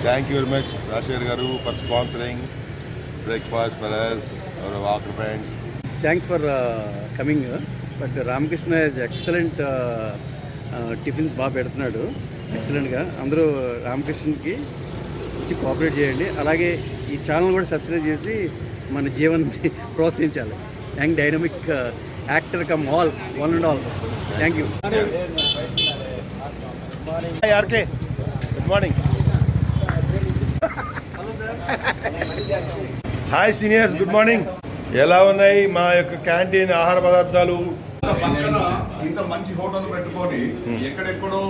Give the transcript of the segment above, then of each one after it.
Thank you very much, Rashir Garu, for sponsoring breakfast for us, our Walker friends. Thanks for coming. But Ramakrishna is excellent tiffins బాగా పెడుతున్నాడు ఎక్సలెంట్గా. అందరూ రామకృష్ణకి వచ్చి cooperate చేయండి. అలాగే ఈ ఛానల్ కూడా సబ్స్క్రైబ్ చేసి మన జీవన్ని ప్రోత్సహించాలి. Young dynamic actor come all one and all. Thank you. Hi RK, good morning. Hi seniors, good morning. ఎలా ఉన్నాయి మా యొక్క క్యాంటీన్ ఆహార పదార్థాలు? పక్కన ఇంత మంచి హోటల్ పెట్టుకొని ఎక్కడెక్కడో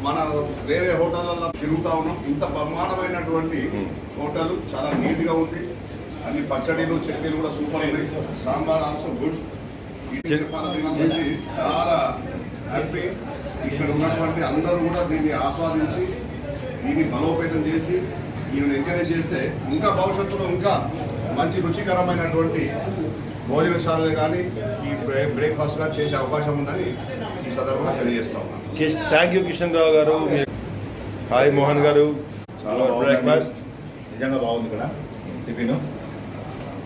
మన వేరే హోటళ్ళలో తిరుగుతా ఉన్నాం. ఇంత బ్రహ్మాండమైనటువంటి హోటల్, చాలా నీట్ గా ఉంది. అన్ని పచ్చడిలు చట్నీలు కూడా సూపర్ ఉన్నాయి. Sambar also good. చాలా హ్యాపీ. ఇక్కడ ఉన్నటువంటి అందరూ కూడా దీన్ని ఆస్వాదించి దీన్ని బలోపేతం చేసి ఈయన ఎంకరేజ్ చేస్తే ఇంకా భవిష్యత్తులో ఇంకా మంచి రుచికరమైనటువంటి భోజనశాలలు కానీ ఈ బ్రేక్ఫాస్ట్ గా చేసే అవకాశం ఉందని ఈ సందర్భంగా తెలియజేస్తాం. థ్యాంక్ యూ కిషన్ రావు గారు. హాయ్ మోహన్ గారు. చాలా బ్రేక్ఫాస్ట్ నిజంగా బాగుంది. ఇక్కడ టిఫిన్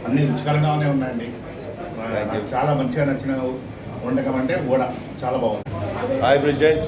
అన్ని రుచికరంగానే ఉన్నాయండి. చాలా మంచిగా నచ్చిన వంటకం అంటే వడ చాలా బాగుంది. హాయ్ బ్రిజెంట్.